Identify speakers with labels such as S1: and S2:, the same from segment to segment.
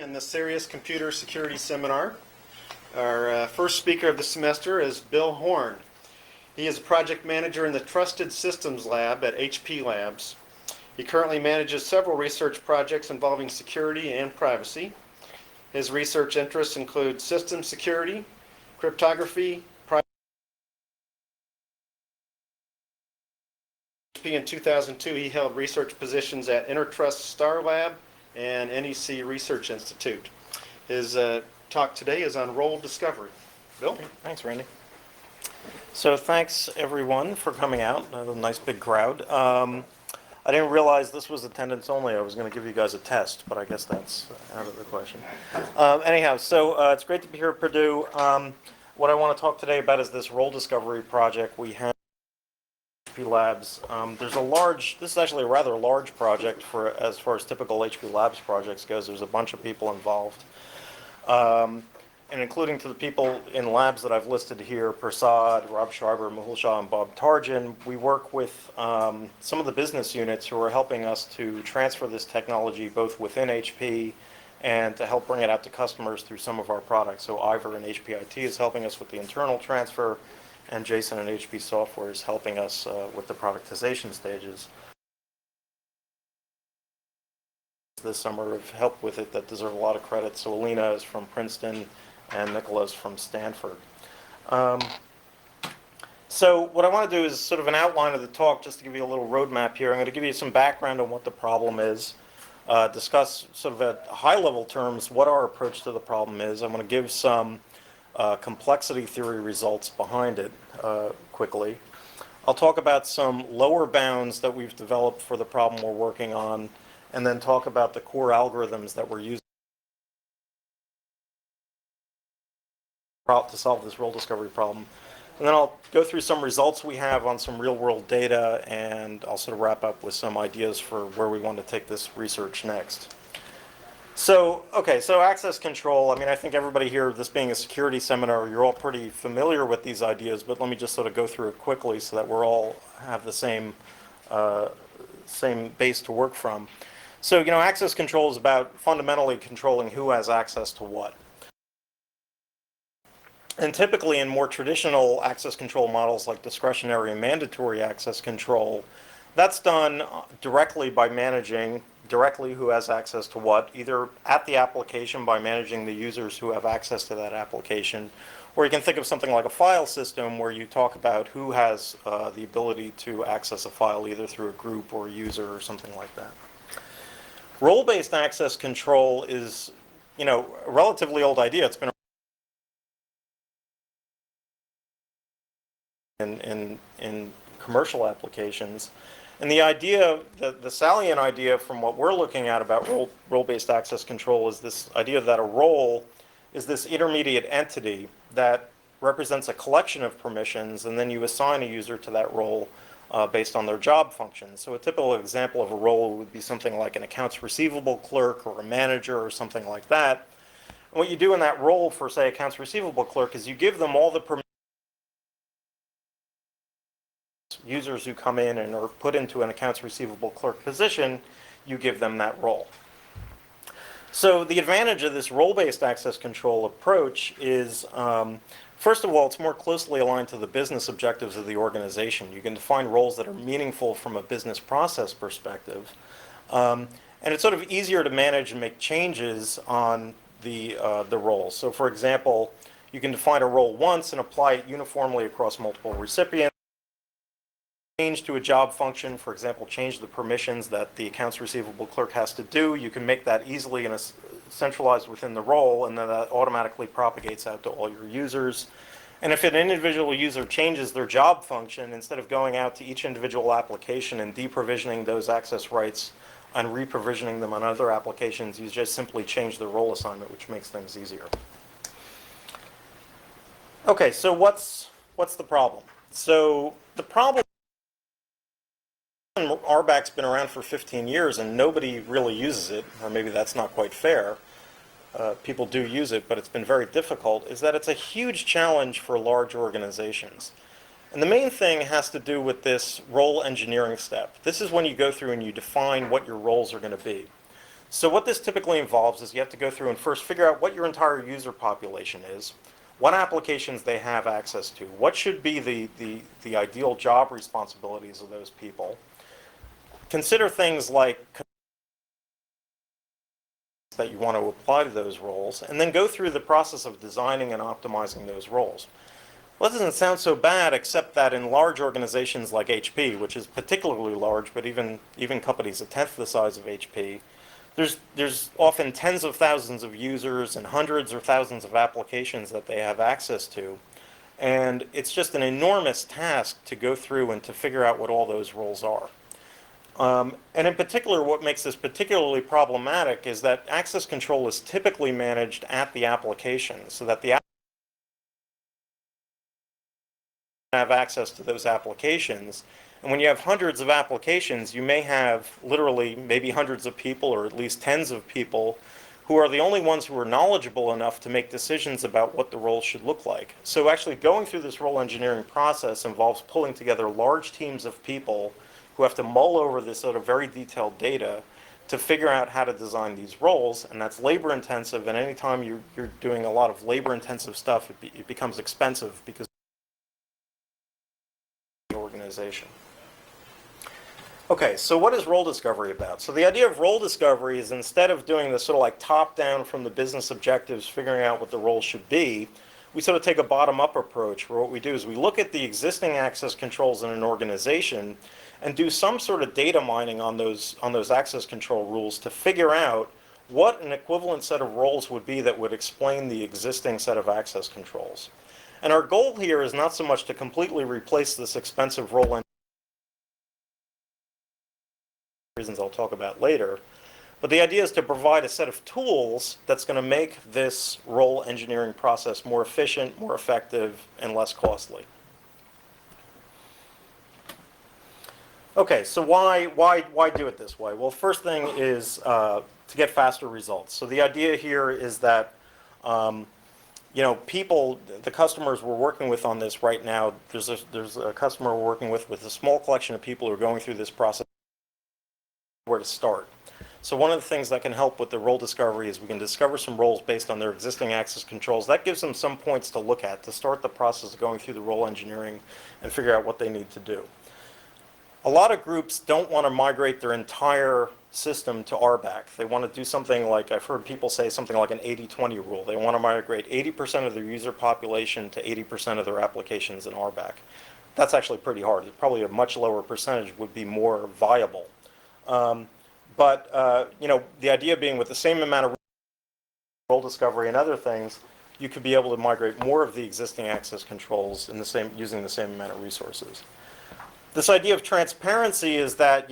S1: in the CERIAS Computer Security Seminar. Our first speaker of the semester is Bill Horn. He is a project manager in the Trusted Systems Lab at HP Labs. He currently manages several research projects involving security and privacy. His research interests include system security, cryptography, in 2002, he held research positions at Intertrust Star Lab and NEC Research Institute. His talk today is on role discovery. Bill?
S2: Okay, thanks, Randy. So thanks, everyone, for coming out. A nice big crowd. I didn't realize this was attendance only. I was going to give you guys a test, but I guess that's out of the question. Anyhow, so it's great to be here at Purdue. What I want to talk today about is this role discovery project we have. Labs. This is actually a rather large project as far as typical HP Labs projects goes. There's a bunch of people involved. And including to the people in labs that I've listed here, Prasad, Rob Schreiber, Mehul Shah, and Bob Tarjan, we work with some of the business units who are helping us to transfer this technology both within HP and to help bring it out to customers through some of our products. So Ivor and HPIT is helping us with the internal transfer, and Jason and HP Software is helping us with the productization stages. This summer have helped with it that deserve a lot of credit. So Alina is from Princeton and Nicola's from Stanford. So what I want to do is sort of an outline of the talk just to give you a little roadmap here. I'm going to give you some background on what the problem is, discuss sort of at high-level terms what our approach to the problem is. I'm going to give some complexity theory results behind it quickly. I'll talk about some lower bounds that we've developed for the problem we're working on, and then talk about the core algorithms that we're using to solve this role discovery problem. And then I'll go through some results we have on some real-world data, and I'll sort of wrap up with some ideas for where we want to take this research next. So access control, I mean, I think everybody here, this being a security seminar, you're all pretty familiar with these ideas, but let me just sort of go through it quickly so that we're all have the same base to work from. So, access control is about fundamentally controlling who has access to what. And typically in more traditional access control models like discretionary and mandatory access control, that's done directly by managing directly who has access to what, either at the application by managing the users who have access to that application, or you can think of something like a file system where you talk about who has the ability to access a file either through a group or a user or something like that. Role-based access control is, a relatively old idea. It's been in commercial applications. And the idea, the salient idea from what we're looking at about role-based access control is this idea that a role is this intermediate entity that represents a collection of permissions, and then you assign a user to that role based on their job functions. So a typical example of a role would be something like an accounts receivable clerk or a manager or something like that. And what you do in that role for, say, accounts receivable clerk is you give them all the permissions. Users who come in and are put into an accounts receivable clerk position, you give them that role. So the advantage of this role-based access control approach is, first of all, it's more closely aligned to the business objectives of the organization. You can define roles that are meaningful from a business process perspective. And it's sort of easier to manage and make changes on the roles. So for example, you can define a role once and apply it uniformly across multiple recipients. Change to a job function, for example, change the permissions that the accounts receivable clerk has to do. You can make that easily and centralized within the role, and then that automatically propagates out to all your users. And if an individual user changes their job function, instead of going out to each individual application and deprovisioning those access rights and reprovisioning them on other applications, you just simply change the role assignment, which makes things easier. Okay, so what's the problem? So the problem, RBAC's been around for 15 years and nobody really uses it, or maybe that's not quite fair. People do use it, but it's been very difficult, is that it's a huge challenge for large organizations. And the main thing has to do with this role engineering step. This is when you go through and you define what your roles are going to be. So what this typically involves is you have to go through and first figure out what your entire user population is, what applications they have access to, what should be the ideal job responsibilities of those people. Consider things like that you want to apply to those roles, and then go through the process of designing and optimizing those roles. Well, that doesn't sound so bad, except that in large organizations like HP, which is particularly large, but even companies a tenth the size of HP, there's often tens of thousands of users and hundreds or thousands of applications that they have access to. And it's just an enormous task to go through and to figure out what all those roles are. And in particular, what makes this particularly problematic is that access control is typically managed at the application, so that the have access to those applications. And when you have hundreds of applications, you may have literally maybe hundreds of people or at least tens of people who are the only ones who are knowledgeable enough to make decisions about what the role should look like. So actually going through this role engineering process involves pulling together large teams of people who have to mull over this sort of very detailed data to figure out how to design these roles, and that's labor intensive, and anytime you're doing a lot of labor intensive stuff, it becomes expensive because of the organization. Okay, so what is role discovery about? So the idea of role discovery is, instead of doing this sort of like top down from the business objectives, figuring out what the role should be, we sort of take a bottom up approach, where what we do is we look at the existing access controls in an organization and do some sort of data mining on those access control rules to figure out what an equivalent set of roles would be that would explain the existing set of access controls. And our goal here is not so much to completely replace this expensive role engineering, reasons I'll talk about later, but the idea is to provide a set of tools that's going to make this role engineering process more efficient, more effective, and less costly. Okay, so why do it this way? Well, first thing is to get faster results. So the idea here is that people, the customers we're working with on this right now, there's a customer we're working with a small collection of people who are going through this process, where to start. So one of the things that can help with the role discovery is we can discover some roles based on their existing access controls. That gives them some points to look at to start the process of going through the role engineering and figure out what they need to do. A lot of groups don't want to migrate their entire system to RBAC. They want to do something like, I've heard people say something like an 80-20 rule. They want to migrate 80% of their user population to 80% of their applications in RBAC. That's actually pretty hard. Probably a much lower percentage would be more viable. The idea being, with the same amount of role discovery and other things, you could be able to migrate more of the existing access controls using the same amount of resources. This idea of transparency is that,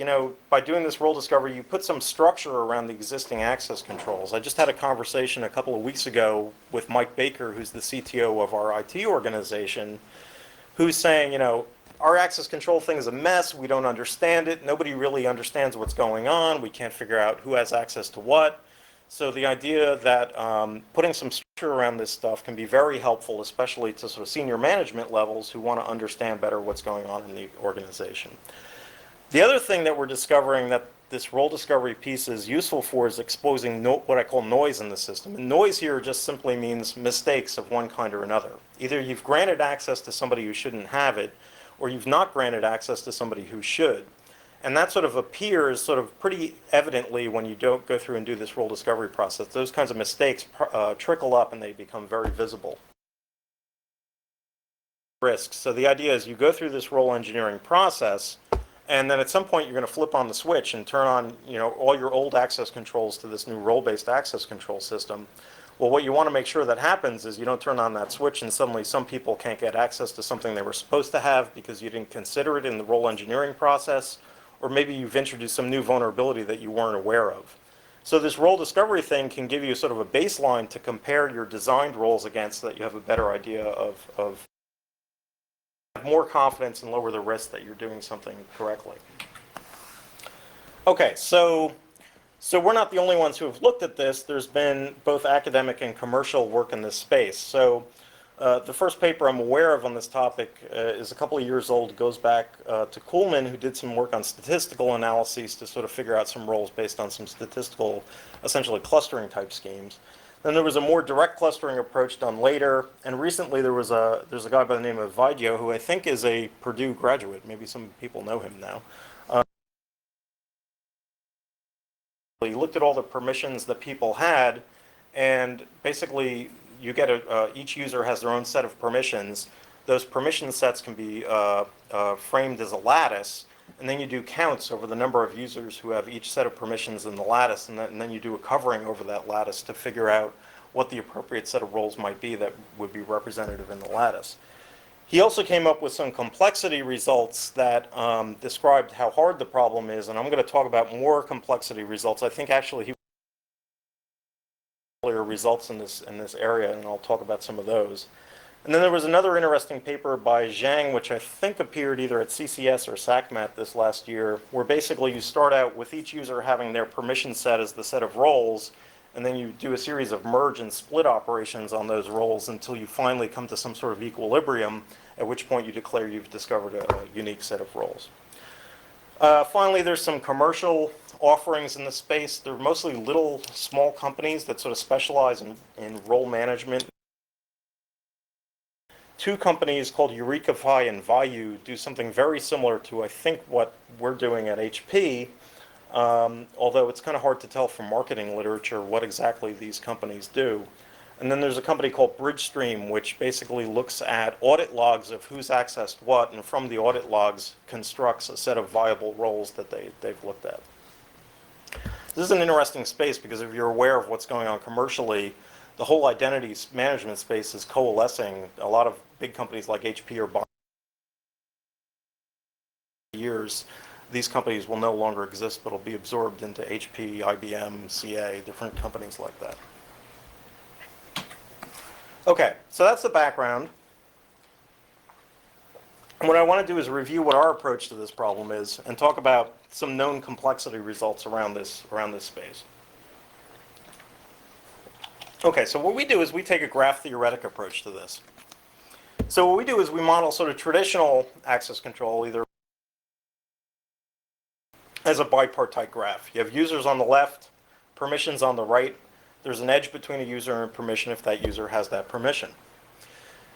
S2: by doing this role discovery, you put some structure around the existing access controls. I just had a conversation a couple of weeks ago with Mike Baker, who's the CTO of our IT organization, who's saying, our access control thing is a mess. We don't understand it. Nobody really understands what's going on. We can't figure out who has access to what. So the idea that putting some structure around this stuff can be very helpful, especially to sort of senior management levels who want to understand better what's going on in the organization. The other thing that we're discovering that this role discovery piece is useful for is exposing what I call noise in the system. And noise here just simply means mistakes of one kind or another. Either you've granted access to somebody who shouldn't have it, or you've not granted access to somebody who should. And that sort of appears sort of pretty evidently when you don't go through and do this role discovery process. Those kinds of mistakes trickle up and they become very visible. Risks. So the idea is you go through this role engineering process, and then at some point you're going to flip on the switch and turn on all your old access controls to this new role-based access control system. Well, what you want to make sure that happens is you don't turn on that switch and suddenly some people can't get access to something they were supposed to have because you didn't consider it in the role engineering process, or maybe you've introduced some new vulnerability that you weren't aware of. So this role discovery thing can give you sort of a baseline to compare your designed roles against, so that you have a better idea of more confidence and lower the risk that you're doing something correctly. Okay, so we're not the only ones who have looked at this. There's been both academic and commercial work in this space. So The first paper I'm aware of on this topic is a couple of years old, goes back to Kuhlman, who did some work on statistical analyses to sort of figure out some roles based on some statistical, essentially clustering type schemes. Then there was a more direct clustering approach done later, and recently there's a guy by the name of Vaidyo, who I think is a Purdue graduate. Maybe some people know him now. He looked at all the permissions that people had, and basically you get each user has their own set of permissions. Those permission sets can be framed as a lattice, and then you do counts over the number of users who have each set of permissions in the lattice, and then you do a covering over that lattice to figure out what the appropriate set of roles might be that would be representative in the lattice. He also came up with some complexity results that described how hard the problem is, and I'm going to talk about more complexity results. I think actually he earlier results in this area, and I'll talk about some of those. And then there was another interesting paper by Zhang, which I think appeared either at CCS or SACMAT this last year, where basically you start out with each user having their permission set as the set of roles, and then you do a series of merge and split operations on those roles until you finally come to some sort of equilibrium, at which point you declare you've discovered a unique set of roles. Finally, there's some commercial offerings in the space. They're mostly little, small companies that sort of specialize in role management. Two companies called Eureka-Fi and Vayu do something very similar to, I think, what we're doing at HP, although it's kind of hard to tell from marketing literature what exactly these companies do. And then there's a company called Bridgestream, which basically looks at audit logs of who's accessed what, and from the audit logs constructs a set of viable roles that they've looked at. This is an interesting space because if you're aware of what's going on commercially, the whole identity management space is coalescing. A lot of big companies like HP are buying years. These companies will no longer exist, but will be absorbed into HP, IBM, CA, different companies like that. Okay, so that's the background. And what I want to do is review what our approach to this problem is and talk about some known complexity results around this space. Okay, so what we do is we take a graph theoretic approach to this. So what we do is we model sort of traditional access control, either as a bipartite graph. You have users on the left, permissions on the right. There's an edge between a user and permission if that user has that permission.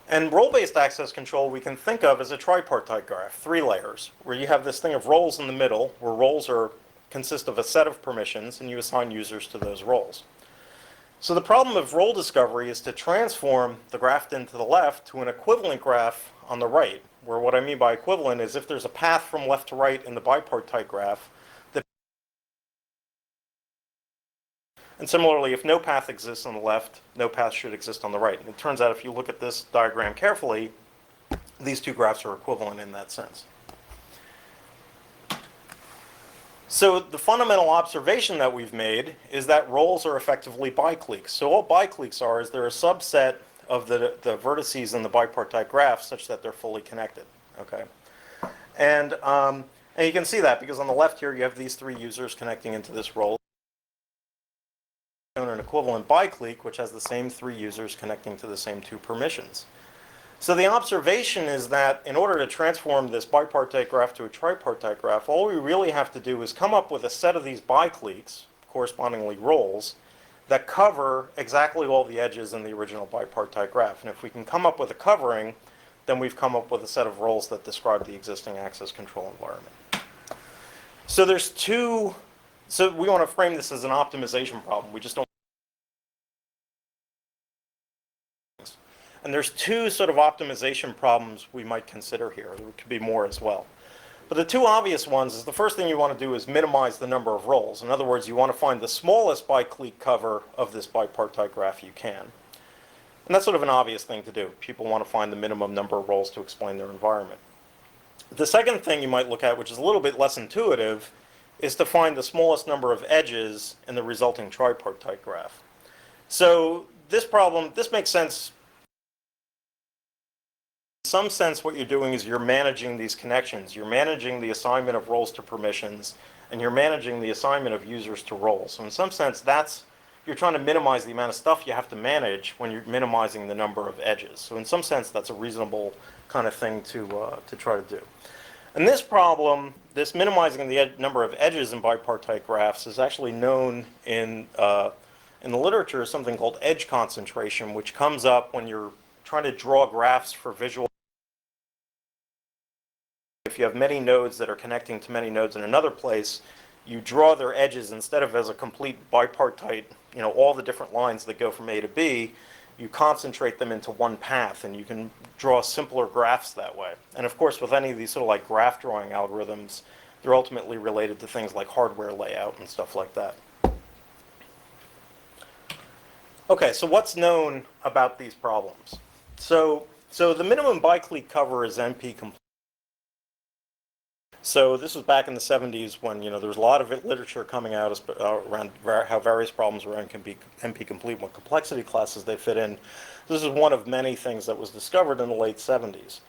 S2: And role-based access control we can think of as a tripartite graph, 3 layers, where you have this thing of roles in the middle, where roles consist of a set of permissions, and you assign users to those roles. So the problem of role discovery is to transform the graph into the left to an equivalent graph on the right, where what I mean by equivalent is if there's a path from left to right in the bipartite graph, and similarly, if no path exists on the left, no path should exist on the right. And it turns out if you look at this diagram carefully, these two graphs are equivalent in that sense. So the fundamental observation that we've made is that roles are effectively bicliques. So all bicliques are is they're a subset of the vertices in the bipartite graph such that they're fully connected. Okay, and you can see that because on the left here you have these 3 users connecting into this role. An equivalent biclique which has the same 3 users connecting to the same 2 permissions. So the observation is that in order to transform this bipartite graph to a tripartite graph, all we really have to do is come up with a set of these bicliques, correspondingly roles, that cover exactly all the edges in the original bipartite graph. And if we can come up with a covering, then we've come up with a set of roles that describe the existing access control environment. So there's 2. So we want to frame this as an optimization problem. We just don't. And there's 2 sort of optimization problems we might consider here. There could be more as well. But the 2 obvious ones is the first thing you want to do is minimize the number of roles. In other words, you want to find the smallest biclique cover of this bipartite graph you can. And that's sort of an obvious thing to do. People want to find the minimum number of roles to explain their environment. The second thing you might look at, which is a little bit less intuitive, is to find the smallest number of edges in the resulting tripartite graph. So this makes sense. In some sense, what you're doing is you're managing these connections. You're managing the assignment of roles to permissions, and you're managing the assignment of users to roles. So in some sense, that's you're trying to minimize the amount of stuff you have to manage when you're minimizing the number of edges. So in some sense, that's a reasonable kind of thing to try to do. And this problem, this minimizing the number of edges in bipartite graphs, is actually known in the literature as something called edge concentration, which comes up when you're trying to draw graphs for visual. If you have many nodes that are connecting to many nodes in another place, you draw their edges instead of as a complete bipartite, all the different lines that go from A to B, you concentrate them into one path, and you can draw simpler graphs that way. And of course, with any of these sort of like graph drawing algorithms, they're ultimately related to things like hardware layout and stuff like that. Okay, so what's known about these problems? So the minimum biclique cover is NP complete. So this was back in the 70s when there was a lot of literature coming out around how various problems around can be NP complete, what complexity classes they fit in. This is one of many things that was discovered in the late 70s.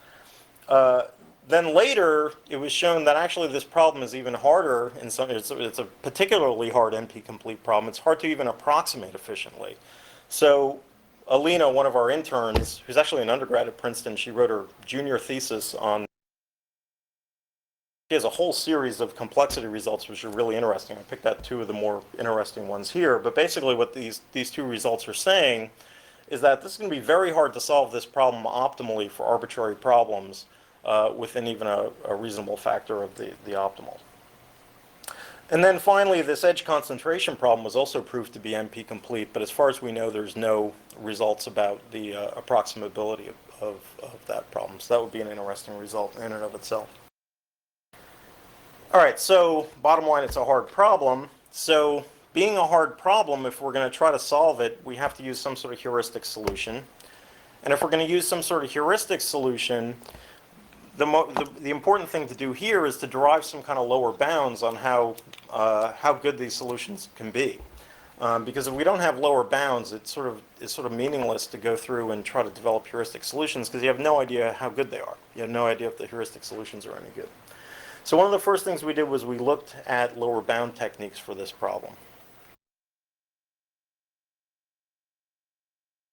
S2: Then later, it was shown that actually this problem is even harder. It's a particularly hard NP complete problem. It's hard to even approximate efficiently. So Alina, one of our interns, who's actually an undergrad at Princeton, she wrote her junior thesis on. She has a whole series of complexity results, which are really interesting. I picked out two of the more interesting ones here. But basically what these two results are saying is that this is going to be very hard to solve this problem optimally for arbitrary problems within even a reasonable factor of the optimal. And then finally, this edge concentration problem was also proved to be NP complete, but as far as we know, there's no results about the approximability of that problem. So that would be an interesting result in and of itself. All right, so bottom line, it's a hard problem. So being a hard problem, if we're going to try to solve it, we have to use some sort of heuristic solution. And if we're going to use some sort of heuristic solution, the important thing to do here is to derive some kind of lower bounds on how good these solutions can be. Because if we don't have lower bounds, it's sort of meaningless to go through and try to develop heuristic solutions because you have no idea how good they are. You have no idea if the heuristic solutions are any good. So one of the first things we did was we looked at lower bound techniques for this problem.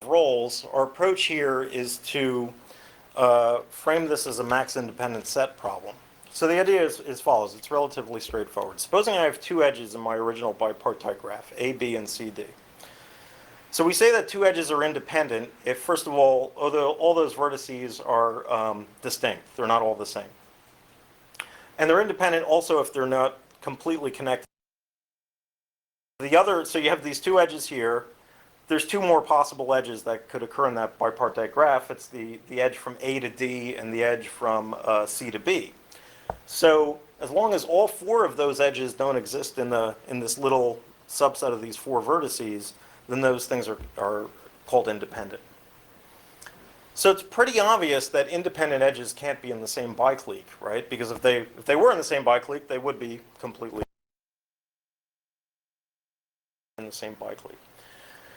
S2: Roles, our approach here is to frame this as a max independent set problem. So the idea is as follows. It's relatively straightforward. Supposing I have two edges in my original bipartite graph, A, B, and C, D. So we say that two edges are independent if, first of all, all those vertices are distinct. They're not all the same. And they're independent also if they're not completely connected. So you have these two edges here. There's two more possible edges that could occur in that bipartite graph. It's the edge from A to D and the edge from C to B. So as long as all four of those edges don't exist in this little subset of these four vertices, then those things are called independent. So it's pretty obvious that independent edges can't be in the same biclique, right? Because if they were in the same biclique, they would be completely in the same biclique.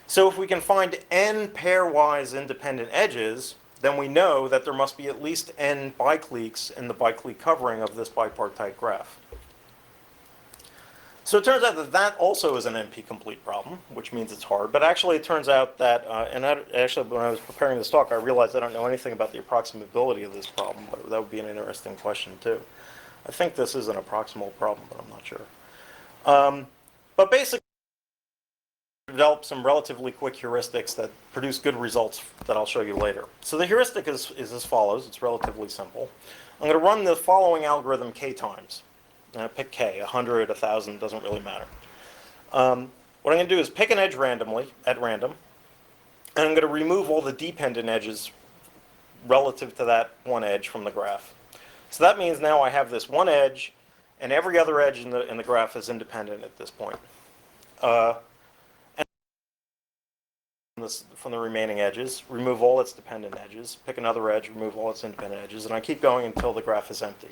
S2: So if we can find n pairwise independent edges, then we know that there must be at least n bicliques in the biclique covering of this bipartite graph. So it turns out that that also is an NP-complete problem, which means it's hard. But actually it turns out that, actually when I was preparing this talk, I realized I don't know anything about the approximability of this problem, but that would be an interesting question too. I think this is an approximal problem, but I'm not sure. But basically, develop some relatively quick heuristics that produce good results that I'll show you later. So the heuristic is as follows. It's relatively simple. I'm going to run the following algorithm k times. Pick k, 100, 1,000, doesn't really matter. What I'm going to do is pick an edge randomly, at random, and I'm going to remove all the dependent edges relative to that one edge from the graph. So that means now I have this one edge, and every other edge in the graph is independent at this point. From the remaining edges, remove all its dependent edges, pick another edge, remove all its independent edges, and I keep going until the graph is empty.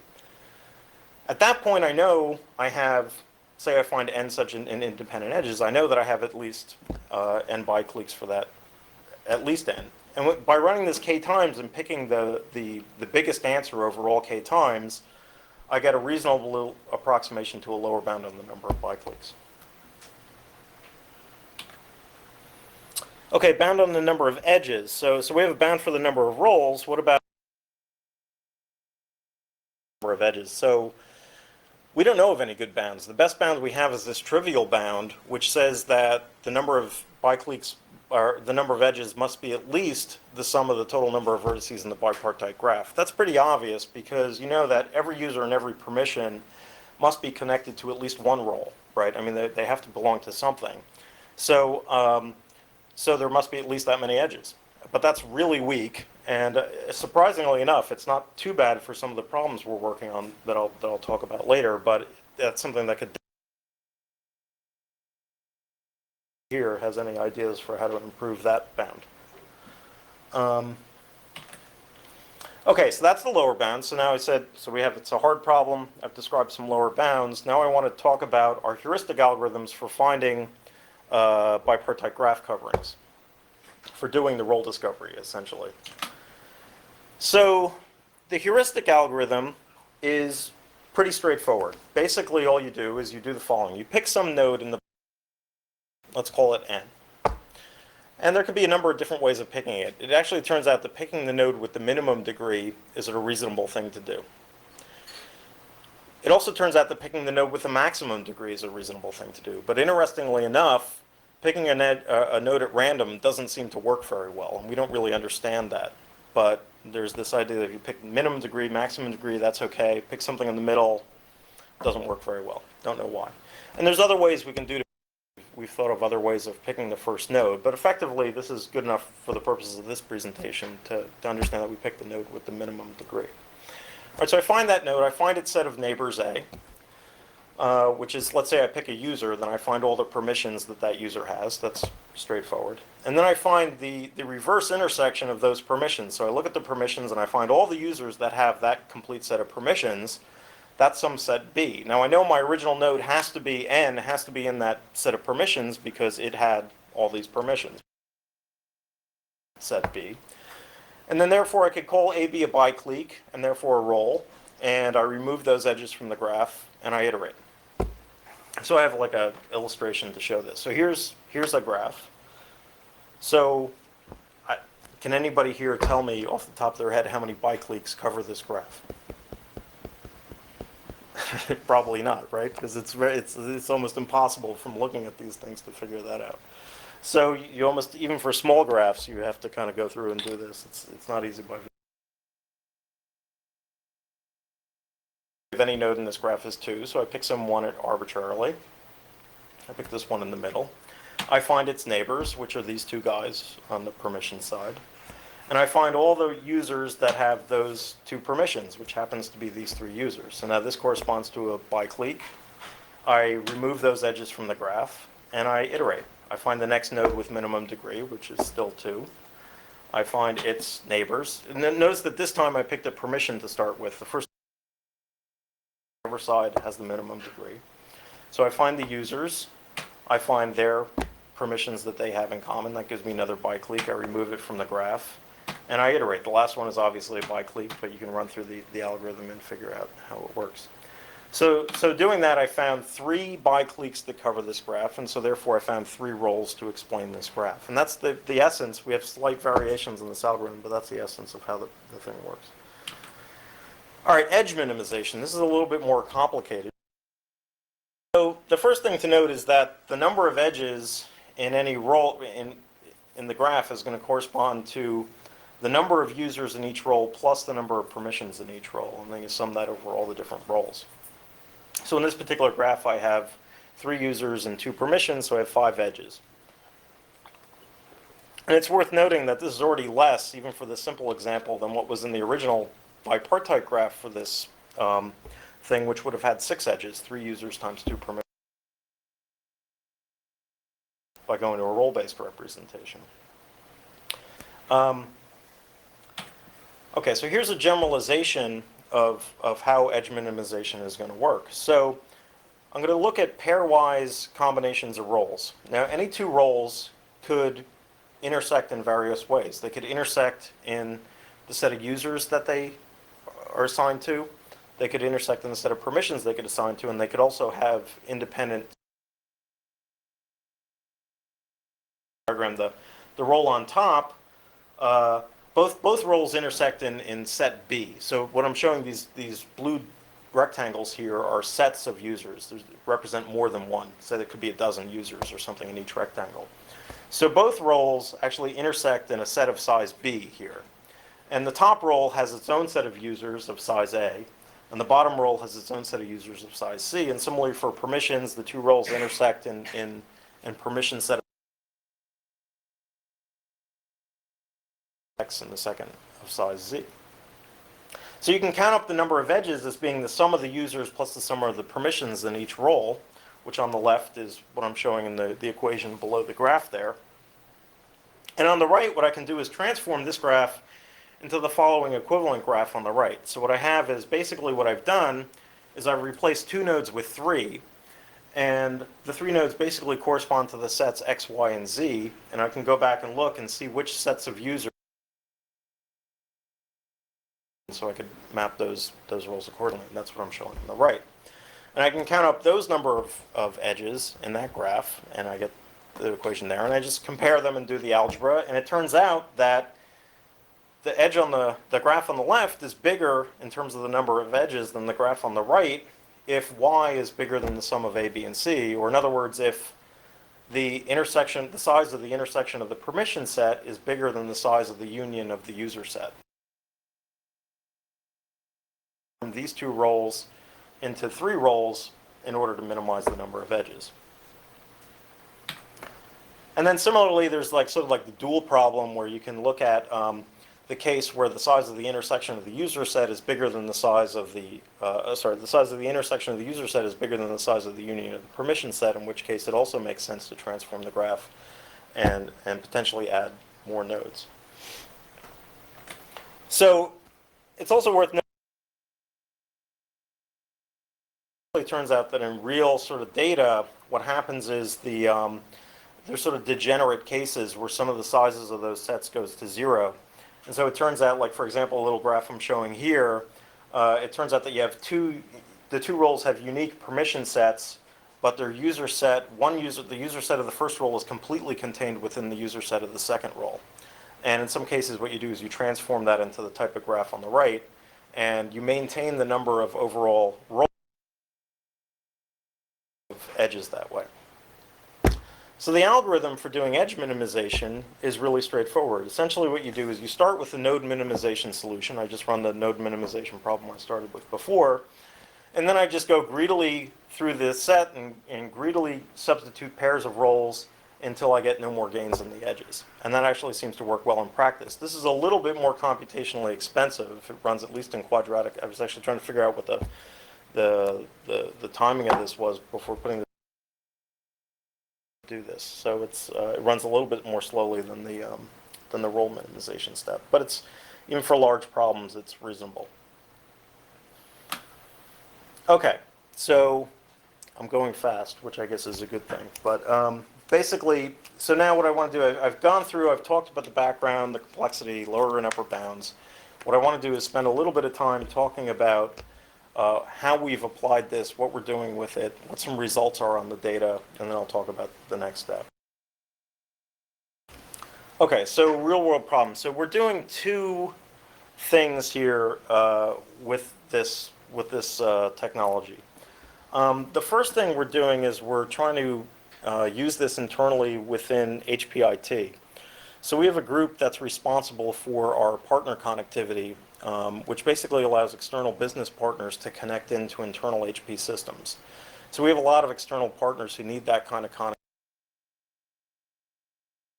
S2: At that point, I know I have, say I find n such an independent edges, I know that I have at least n bicliques for that, at least n. And by running this k times and picking the biggest answer over all k times, I get a reasonable approximation to a lower bound on the number of bicliques. Okay, bound on the number of edges. So we have a bound for the number of roles. What about the number of edges? So we don't know of any good bounds. The best bound we have is this trivial bound, which says that the number of bicliques, or the number of edges, must be at least the sum of the total number of vertices in the bipartite graph. That's pretty obvious because you know that every user and every permission must be connected to at least one role, right? I mean, they have to belong to something. So, so there must be at least that many edges. But that's really weak, and surprisingly enough, it's not too bad for some of the problems we're working on that I'll talk about later, but that's something that could here has any ideas for how to improve that bound. Okay, so that's the lower bound. So now I said, so we have, it's a hard problem. I've described some lower bounds. Now I want to talk about our heuristic algorithms for finding bipartite graph coverings, for doing the role discovery, essentially. So the heuristic algorithm is pretty straightforward. Basically, all you do is you do the following. You pick some node in the, let's call it n. And there could be a number of different ways of picking it. It actually turns out that picking the node with the minimum degree is a reasonable thing to do. It also turns out that picking the node with the maximum degree is a reasonable thing to do. But interestingly enough, picking a node at random doesn't seem to work very well, and we don't really understand that. But there's this idea that if you pick minimum degree, maximum degree, that's okay. Pick something in the middle, doesn't work very well. Don't know why. And there's other ways we can do it. We've thought of other ways of picking the first node, but effectively this is good enough for the purposes of this presentation to understand that we pick the node with the minimum degree. All right, so I find that node, I find its set of neighbors A, which is, let's say I pick a user, then I find all the permissions that that user has. That's straightforward. And then I find the reverse intersection of those permissions. So I look at the permissions and I find all the users that have that complete set of permissions. That's some set B. Now I know my original node has to be n, has to be in that set of permissions because it had all these permissions. Set B. And then therefore I could call AB a biclique and therefore a role, and I remove those edges from the graph and I iterate. So I have like a illustration to show this. So here's a graph. So can anybody here tell me off the top of their head how many bicliques cover this graph? Probably not, right? Because it's almost impossible from looking at these things to figure that out. So you almost, even for small graphs, you have to kind of go through and do this. It's not easy by. If any node in this graph is 2, so I pick some one arbitrarily. I pick this one in the middle. I find its neighbors, which are these two guys on the permission side. And I find all the users that have those two permissions, which happens to be these 3 users. So now this corresponds to a biclique. I remove those edges from the graph, and I iterate. I find the next node with minimum degree, which is still 2. I find its neighbors. And then notice that this time I picked a permission to start with. The first side has the minimum degree. So I find the users. I find their permissions that they have in common. That gives me another biclique. I remove it from the graph. And I iterate. The last one is obviously a biclique, but you can run through the algorithm and figure out how it works. So doing that, I found 3 bicliques that cover this graph, and so therefore I found 3 roles to explain this graph. And that's the essence. We have slight variations in this algorithm, but that's the essence of how the thing works. All right, edge minimization. This is a little bit more complicated. So the first thing to note is that the number of edges in any role in the graph is going to correspond to the number of users in each role plus the number of permissions in each role, and then you sum that over all the different roles. So in this particular graph, I have 3 users and 2 permissions, so I have 5 edges. And it's worth noting that this is already less, even for this simple example, than what was in the original bipartite graph for this thing, which would have had 6 edges, 3 users times 2 permissions, by going to a role-based representation. Okay, so here's a generalization of how edge minimization is going to work. So I'm going to look at pairwise combinations of roles. Now, any 2 roles could intersect in various ways. They could intersect in the set of users that they are assigned to. They could intersect in the set of permissions they could assign to, and they could also have independent diagram. the role on top, both roles intersect in set B. So what I'm showing, these blue rectangles here are sets of users. They represent more than one. So there could be a dozen users or something in each rectangle. So both roles actually intersect in a set of size B here. And the top role has its own set of users of size A, and the bottom role has its own set of users of size C. And similarly for permissions, the two roles intersect in permission set X and the second of size Z. So you can count up the number of edges as being the sum of the users plus the sum of the permissions in each role, which on the left is what I'm showing in the equation below the graph there. And on the right, what I can do is transform this graph into the following equivalent graph on the right. So what I have is basically what I've done is I've replaced two nodes with three, and the three nodes basically correspond to the sets X, Y, and Z, and I can go back and look and see which sets of users, so I could map those roles accordingly, and that's what I'm showing on the right. And I can count up those number of edges in that graph, and I get the equation there, and I just compare them and do the algebra, and it turns out that the edge on the graph on the left is bigger in terms of the number of edges than the graph on the right if y is bigger than the sum of a, b, and c, or in other words, if the size of the intersection of the permission set is bigger than the size of the union of the user set. These two roles into three roles in order to minimize the number of edges. And then similarly, there's like sort of like the dual problem where you can look at the case where the size of the intersection of the user set is bigger than the size of the size of the intersection of the user set is bigger than the size of the union of the permission set, in which case it also makes sense to transform the graph and potentially add more nodes. So it's also worth noting, it turns out that in real sort of data, what happens is there's sort of degenerate cases where some of the sizes of those sets goes to zero. And so it turns out, like for example, a little graph I'm showing here, it turns out that you have the two roles have unique permission sets, but their user set, the user set of the first role is completely contained within the user set of the second role. And in some cases what you do is you transform that into the type of graph on the right, and you maintain the number of overall roles of edges that way. So the algorithm for doing edge minimization is really straightforward. Essentially what you do is you start with the node minimization solution. I just run the node minimization problem I started with before. And then I just go greedily through the set and greedily substitute pairs of roles until I get no more gains in the edges. And that actually seems to work well in practice. This is a little bit more computationally expensive if it runs at least in quadratic. I was actually trying to figure out what the timing of this was before putting this do this. So it runs a little bit more slowly than the role minimization step, but it's even for large problems it's reasonable. Okay, so I'm going fast, which I guess is a good thing. But basically, so now what I want to do, I've gone through, I've talked about the background, the complexity, lower and upper bounds. What I want to do is spend a little bit of time talking about how we've applied this, what we're doing with it, what some results are on the data, and then I'll talk about the next step. Okay, so real world problems. So we're doing two things here with this technology. The first thing we're doing is we're trying to use this internally within HPIT. So we have a group that's responsible for our partner connectivity, which basically allows external business partners to connect into internal HP systems. So we have a lot of external partners who need that kind of connectivity.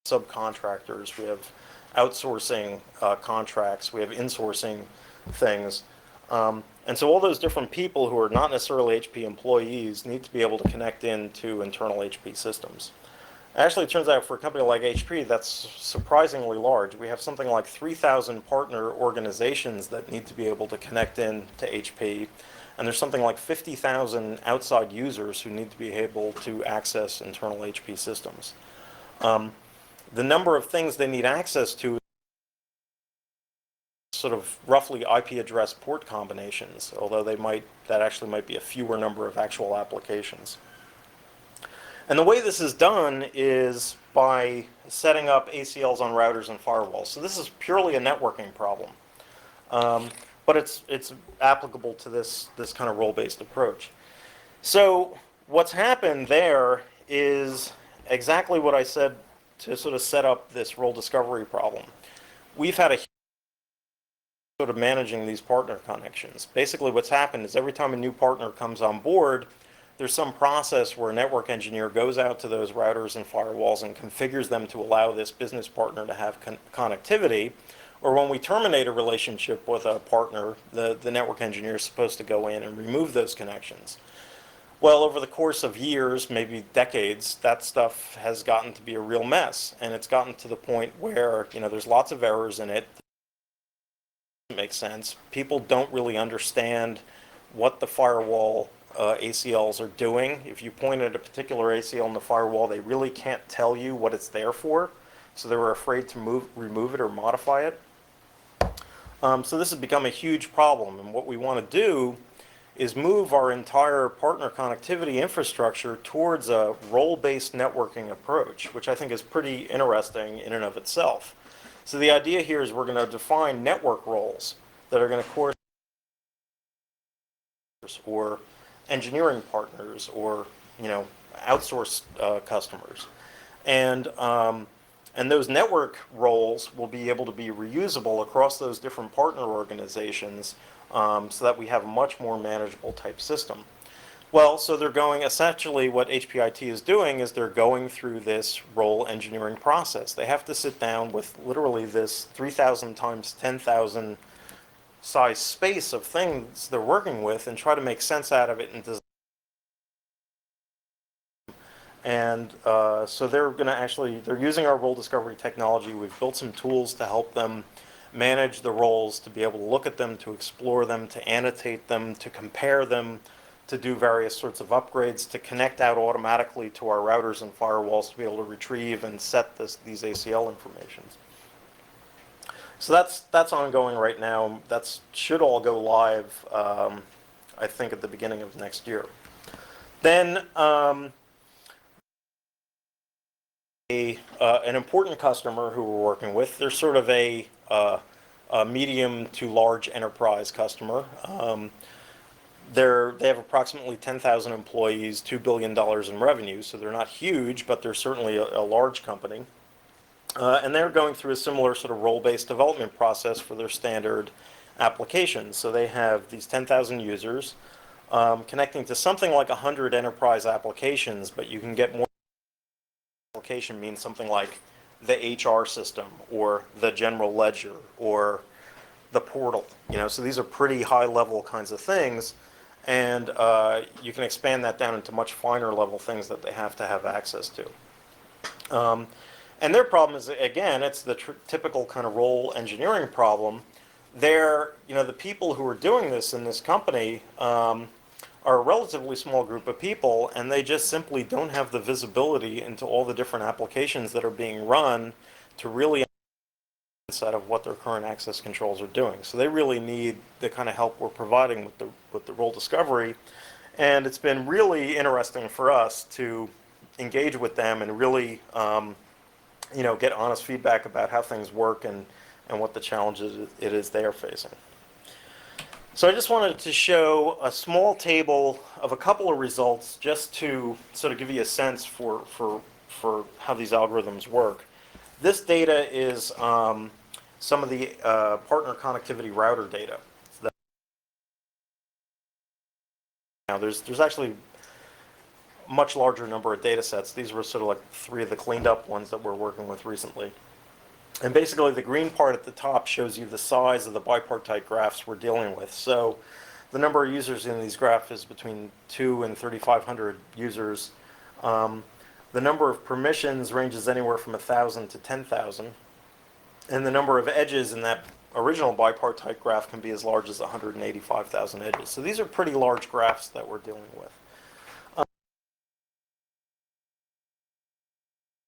S2: Subcontractors, we have outsourcing contracts, we have insourcing things. And so all those different people who are not necessarily HP employees need to be able to connect into internal HP systems. Actually, it turns out for a company like HP, that's surprisingly large. We have something like 3,000 partner organizations that need to be able to connect in to HP. And there's something like 50,000 outside users who need to be able to access internal HP systems. The number of things they need access to sort of roughly IP address port combinations, although that actually might be a fewer number of actual applications. And the way this is done is by setting up ACLs on routers and firewalls. So this is purely a networking problem. But it's applicable to this kind of role-based approach. So what's happened there is exactly what I said to sort of set up this role discovery problem. We've had a sort of managing these partner connections. Basically what's happened is every time a new partner comes on board, there's some process where a network engineer goes out to those routers and firewalls and configures them to allow this business partner to have connectivity. Or when we terminate a relationship with a partner, the network engineer is supposed to go in and remove those connections. Well, over the course of years, maybe decades, that stuff has gotten to be a real mess. And it's gotten to the point where, there's lots of errors in it. It doesn't make sense. People don't really understand what the firewall ACLs are doing. If you point at a particular ACL in the firewall, they really can't tell you what it's there for. So they were afraid to remove it or modify it. So this has become a huge problem. And what we want to do is move our entire partner connectivity infrastructure towards a role-based networking approach, which I think is pretty interesting in and of itself. So the idea here is we're going to define network roles that are going to correspond or engineering partners or outsourced customers, and those network roles will be able to be reusable across those different partner organizations, so that we have a much more manageable type system. Well, so they're going, essentially what HPIT is doing is they're going through this role engineering process. They have to sit down with literally this 3,000 times 10,000 size space of things they're working with and try to make sense out of it and design. And so they're going to they're using our role discovery technology. We've built some tools to help them manage the roles, to be able to look at them, to explore them, to annotate them, to compare them, to do various sorts of upgrades, to connect out automatically to our routers and firewalls to be able to retrieve and set these ACL informations. So that's ongoing right now. That should all go live, I think, at the beginning of next year. Then an important customer who we're working with, they're sort of a medium to large enterprise customer. They have approximately 10,000 employees, $2 billion in revenue, so they're not huge, but they're certainly a large company. And they're going through a similar sort of role-based development process for their standard applications. So they have these 10,000 users connecting to something like 100 enterprise applications, but you can get more. Application means something like the HR system or the general ledger or the portal. So these are pretty high-level kinds of things, and you can expand that down into much finer level things that they have to have access to. And their problem is, again, it's the typical kind of role engineering problem. The people who are doing this in this company are a relatively small group of people, and they just simply don't have the visibility into all the different applications that are being run to really understand of what their current access controls are doing. So they really need the kind of help we're providing with the role discovery. And it's been really interesting for us to engage with them and really get honest feedback about how things work and what the challenges it is they are facing. So I just wanted to show a small table of a couple of results just to sort of give you a sense for how these algorithms work. This data is some of the partner connectivity router data. Now there's actually a much larger number of data sets. These were sort of like 3 of the cleaned up ones that we're working with recently. And basically the green part at the top shows you the size of the bipartite graphs we're dealing with. So the number of users in these graphs is between 2 and 3,500 users. The number of permissions ranges anywhere from 1,000 to 10,000. And the number of edges in that original bipartite graph can be as large as 185,000 edges. So these are pretty large graphs that we're dealing with.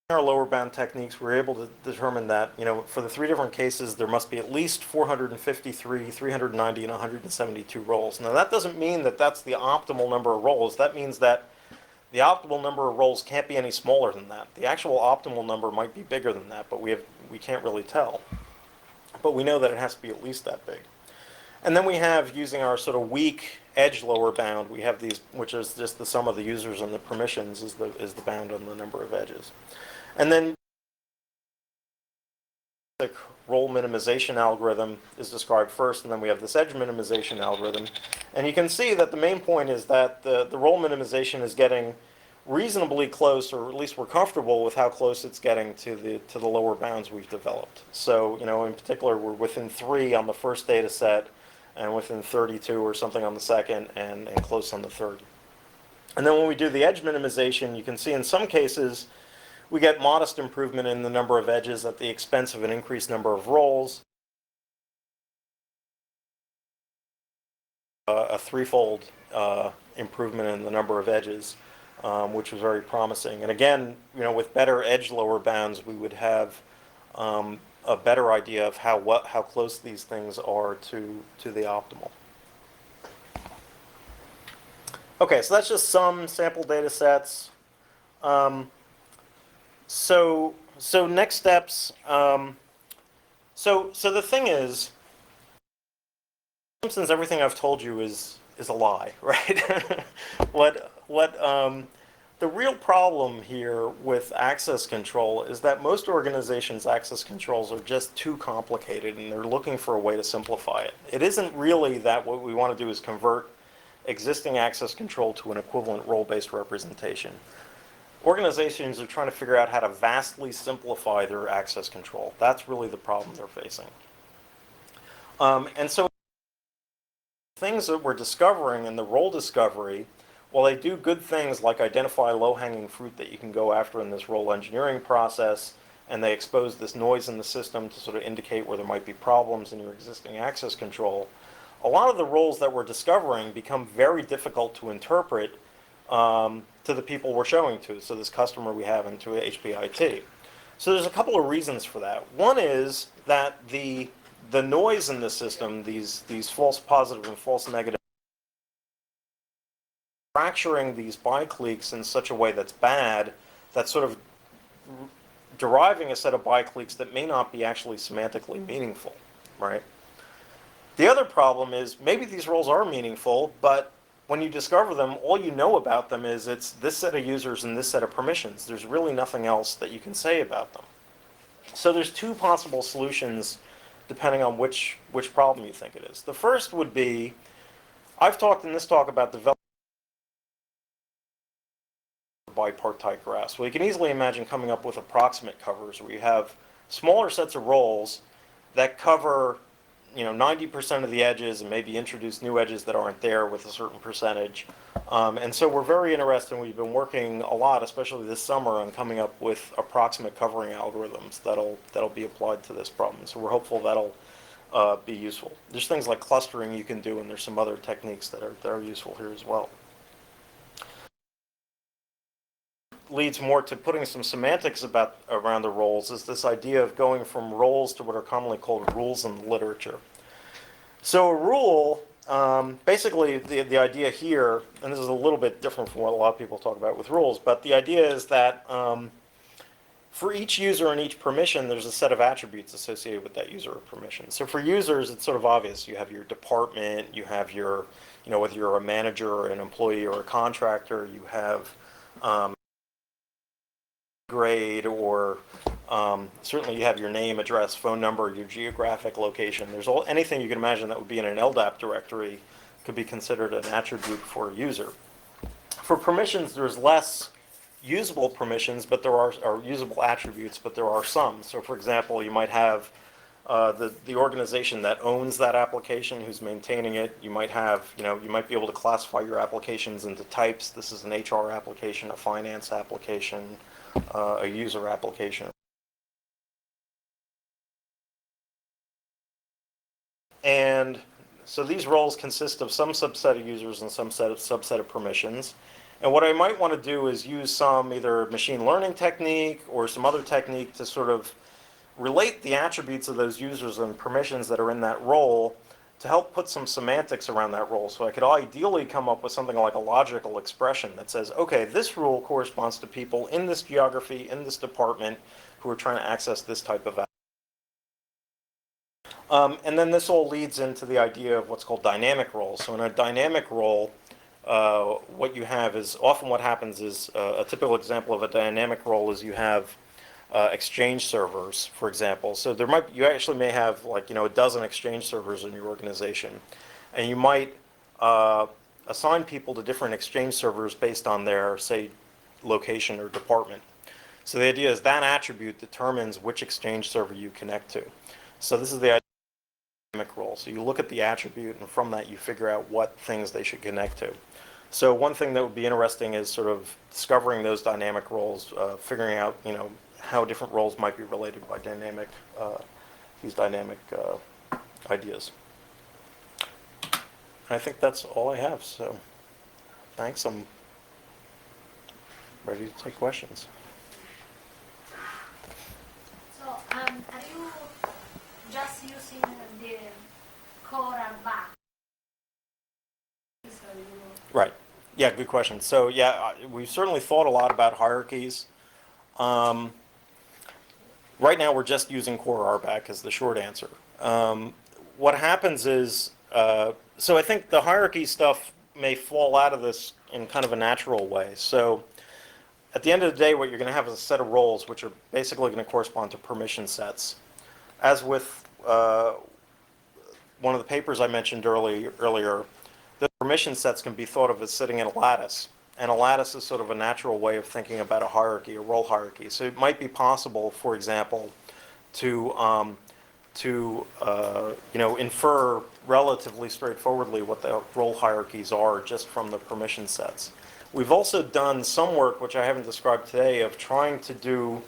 S2: In our lower bound techniques, we're able to determine that, for the 3 different cases, there must be at least 453, 390, and 172 roles. Now, that doesn't mean that that's the optimal number of roles. That means that the optimal number of roles can't be any smaller than that. The actual optimal number might be bigger than that, but we can't really tell. But we know that it has to be at least that big. And then we have, using our sort of weak edge lower bound, we have these, which is just the sum of the users and the permissions is the bound on the number of edges. And then the role minimization algorithm is described first, and then we have this edge minimization algorithm. And you can see that the main point is that the role minimization is getting reasonably close, or at least we're comfortable with how close it's getting to the lower bounds we've developed. So, in particular, we're within 3 on the first data set, and within 32 or something on the second, and close on the third. And then when we do the edge minimization, you can see in some cases we get modest improvement in the number of edges at the expense of an increased number of roles. A threefold improvement in the number of edges, which was very promising. And again, with better edge lower bounds, we would have a better idea of how close these things are to the optimal. Okay, so that's just some sample data sets. So next steps. So the thing is, in some sense, everything I've told you is a lie, right? The real problem here with access control is that most organizations' access controls are just too complicated, and they're looking for a way to simplify it. It isn't really that what we want to do is convert existing access control to an equivalent role-based representation. Organizations are trying to figure out how to vastly simplify their access control. That's really the problem they're facing. And so things that we're discovering in the role discovery, while they do good things like identify low-hanging fruit that you can go after in this role engineering process, and they expose this noise in the system to sort of indicate where there might be problems in your existing access control, a lot of the roles that we're discovering become very difficult to interpret to the people we're showing to, so this customer we have and to HPIT. So there's a couple of reasons for that. One is that the noise in the system, these false positive and false negative, fracturing these bicliques in such a way that's bad, that's sort of deriving a set of bicliques that may not be actually semantically meaningful, right? The other problem is maybe these roles are meaningful, but when you discover them, all you know about them is it's this set of users and this set of permissions. There's really nothing else that you can say about them. So there's two possible solutions depending on which problem you think it is. The first would be, I've talked in this talk about developing bipartite graphs. Well, you can easily imagine coming up with approximate covers where you have smaller sets of roles that cover 90% of the edges and maybe introduce new edges that aren't there with a certain percentage. And so we're very interested, and we've been working a lot, especially this summer, on coming up with approximate covering algorithms that'll be applied to this problem. So we're hopeful that'll be useful. There's things like clustering you can do, and there's some other techniques that are useful here as well. Leads more to putting some semantics around the roles is this idea of going from roles to what are commonly called rules in the literature. So a rule, basically the idea here, and this is a little bit different from what a lot of people talk about with rules, but the idea is that for each user and each permission, there's a set of attributes associated with that user or permission. So for users, it's sort of obvious. You have your department, you have your, whether you're a manager or an employee or a contractor, you have grade, or certainly you have your name, address, phone number, your geographic location. There's anything you can imagine that would be in an LDAP directory could be considered an attribute for a user. For permissions, there's less usable permissions, but there are usable attributes, but there are some. So for example, you might have the organization that owns that application, who's maintaining it. You might have, you might be able to classify your applications into types. This is an HR application, a finance application, a user application. And so these roles consist of some subset of users and some subset of permissions. And what I might want to do is use some either machine learning technique or some other technique to sort of relate the attributes of those users and permissions that are in that role to help put some semantics around that role. So I could ideally come up with something like a logical expression that says, okay, this rule corresponds to people in this geography, in this department, who are trying to access this type of. And then this all leads into the idea of what's called dynamic roles. So in a dynamic role, what you have is often what happens is a typical example of a dynamic role is you have exchange servers, for example. So you actually may have like a dozen exchange servers in your organization, and you might assign people to different exchange servers based on their, say, location or department. So the idea is that attribute determines which exchange server you connect to. So this is the idea of dynamic role. So you look at the attribute, and from that you figure out what things they should connect to. So one thing that would be interesting is sort of discovering those dynamic roles, figuring out how different roles might be related by these dynamic ideas. I think that's all I have. So thanks. I'm ready to take questions.
S3: So, are you just using the core and back? So
S2: Right. Yeah, good question. So yeah, we've certainly thought a lot about hierarchies. Right now we're just using core RBAC as the short answer. What happens is, so I think the hierarchy stuff may fall out of this in kind of a natural way. So at the end of the day, what you're going to have is a set of roles which are basically going to correspond to permission sets. As with one of the papers I mentioned earlier, the permission sets can be thought of as sitting in a lattice. And a lattice is sort of a natural way of thinking about a hierarchy, a role hierarchy. So it might be possible, for example, to infer relatively straightforwardly what the role hierarchies are just from the permission sets. We've also done some work, which I haven't described today, of trying to do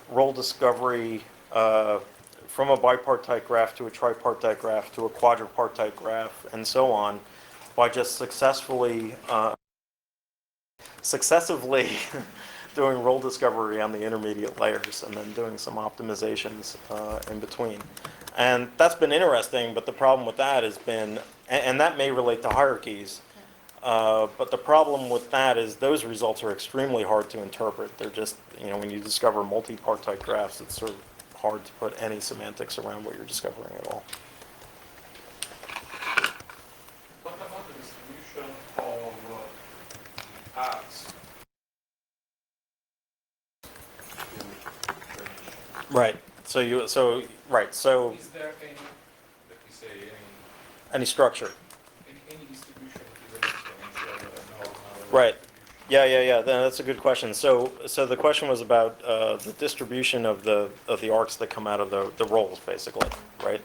S2: role discovery from a bipartite graph to a tripartite graph to a quadripartite graph and so on by just successively doing role discovery on the intermediate layers and then doing some optimizations in between. And that's been interesting, but the problem with that has been, and that may relate to hierarchies, but the problem with that is those results are extremely hard to interpret. They're just, when you discover multi-partite graphs, it's sort of hard to put any semantics around what you're discovering at all.
S4: What about the distribution of arcs?
S2: Right. So
S4: Is there any, let me say,
S2: any structure.
S4: any distribution that is an exponential normal?
S2: Right. Yeah. That's a good question. So the question was about the distribution of the arcs that come out of the roles, basically, right?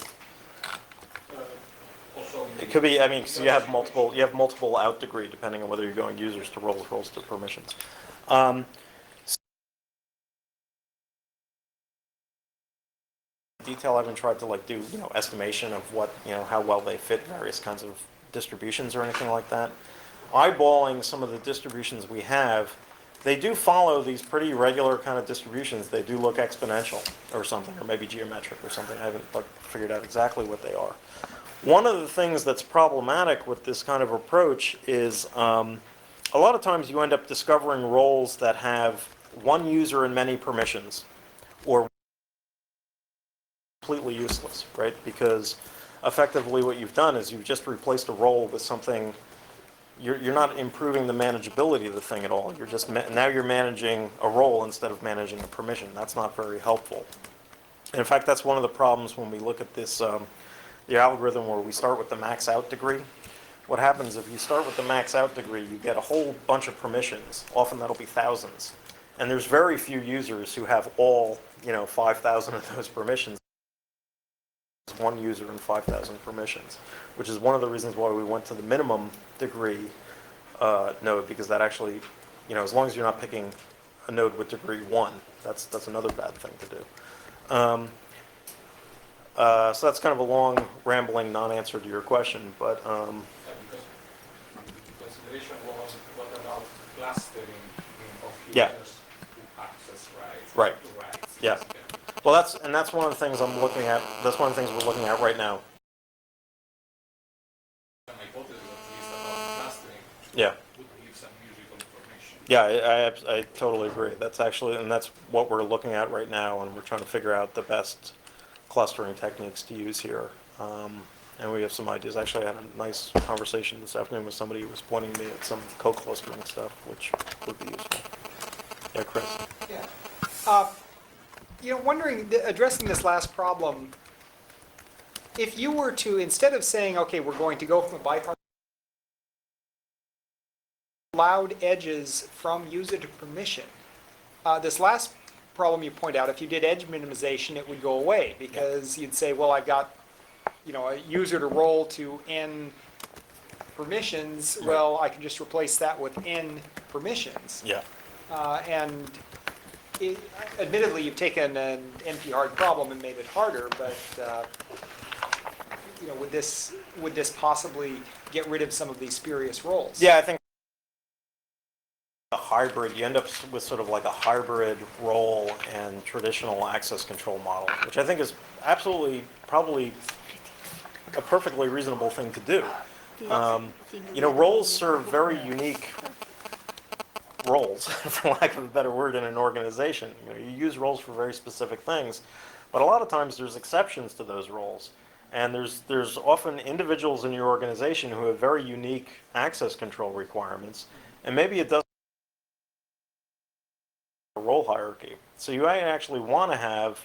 S4: Also,
S2: It could be. I mean, so you have multiple out degree depending on whether you're going users to roles to permissions. Detail, I haven't tried to do estimation of what how well they fit various kinds of distributions or anything like that. Eyeballing some of the distributions we have, they do follow these pretty regular kind of distributions. They do look exponential or something, or maybe geometric or something. I haven't figured out exactly what they are. One of the things that's problematic with this kind of approach is a lot of times you end up discovering roles that have one user and many permissions, or completely useless, right? Because effectively what you've done is you've just replaced a role with something. You're not improving the manageability of the thing at all. You're just now you're managing a role instead of managing a permission. That's not very helpful. And in fact, that's one of the problems when we look at this the algorithm where we start with the max out degree. What happens if you start with the max out degree, you get a whole bunch of permissions. Often that'll be thousands, and there's very few users who have all 5,000 of those permissions. One user and 5,000 permissions, which is one of the reasons why we went to the minimum degree node, because that actually, as long as you're not picking a node with degree 1, that's another bad thing to do. So that's kind of a long, rambling non-answer to your question, but
S4: Because consideration was what about clustering of
S2: Yeah.
S4: users who access rights?
S2: Right.
S4: To rights?
S2: Yeah. Well, that's one of the things I'm looking at. That's one of the things we're looking at right now. Yeah.
S4: would give some usable information.
S2: Yeah, I totally agree. That's actually, and that's what we're looking at right now, and we're trying to figure out the best clustering techniques to use here. And we have some ideas. Actually, I had a nice conversation this afternoon with somebody who was pointing me at some co-clustering stuff, which would be useful. Yeah, Chris.
S5: Yeah. Wondering, addressing this last problem, if you were to, instead of saying, okay, we're going to go from a bipartisan, allowed edges from user to permission, this last problem you point out, if you did edge minimization, it would go away because you'd say, well, I've got a user to role to n permissions.
S2: Right.
S5: Well, I can just replace that with n permissions.
S2: Yeah.
S5: And admittedly, you've taken an NP-hard problem and made it harder, but would this possibly get rid of some of these spurious roles?
S2: Yeah, I think a hybrid, you end up with sort of like a hybrid role and traditional access control model, which I think is absolutely probably a perfectly reasonable thing to do. Roles serve very unique roles, for lack of a better word, in an organization. You use roles for very specific things, but a lot of times there's exceptions to those roles. And there's often individuals in your organization who have very unique access control requirements, and maybe it doesn't a role hierarchy. So you might actually want to have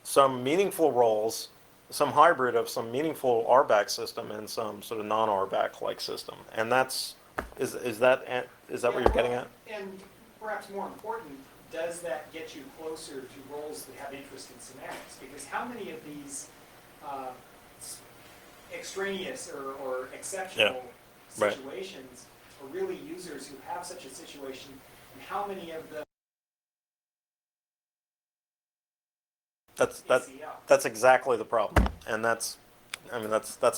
S2: some meaningful roles, some hybrid of some meaningful RBAC system and some sort of non-RBAC like system. And is that what you're getting at?
S5: And perhaps more important, does that get you closer to roles that have interest in semantics? Because how many of these extraneous or exceptional
S2: Right.
S5: situations are really users who have such a situation, and how many of them
S2: That's exactly the problem, and that's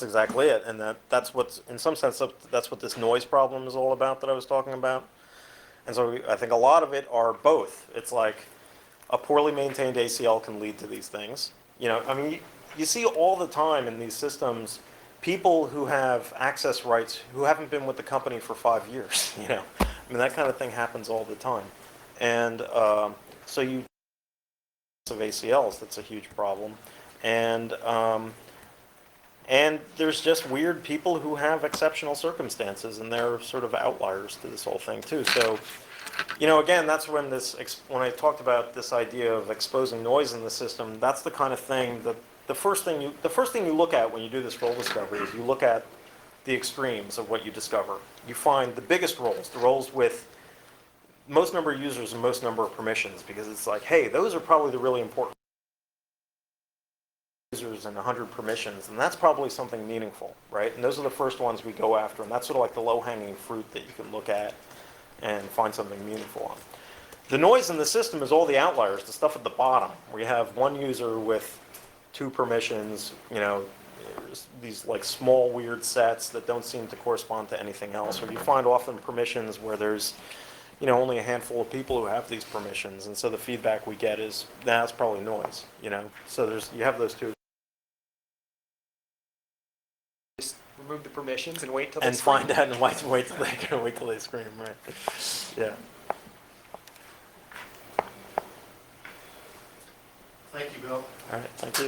S2: exactly it, and that's what's, in some sense, that's what this noise problem is all about that I was talking about. And so I think a lot of it are both. It's like a poorly maintained ACL can lead to these things. You see all the time in these systems people who have access rights who haven't been with the company for 5 years. That kind of thing happens all the time, and so you of ACLs, that's a huge problem, and there's just weird people who have exceptional circumstances, and they're sort of outliers to this whole thing too. So, again, that's when I talked about this idea of exposing noise in the system. That's the kind of thing that the first thing you look at when you do this role discovery is you look at the extremes of what you discover. You find the biggest roles, the roles with most number of users and most number of permissions, because it's like, hey, those are probably the really important users and 100 permissions, and that's probably something meaningful, right? And those are the first ones we go after, and that's sort of like the low-hanging fruit that you can look at and find something meaningful on. The noise in the system is all the outliers, the stuff at the bottom, where you have one user with 2 permissions, these like small weird sets that don't seem to correspond to anything else, or you find often permissions where there's only a handful of people who have these permissions, and so the feedback we get is, that's probably noise, So you have those two.
S5: just remove the permissions and wait till they
S2: And
S5: scream.
S2: find out and wait till they scream, right? Yeah.
S1: Thank you, Bill.
S2: All right, thank you.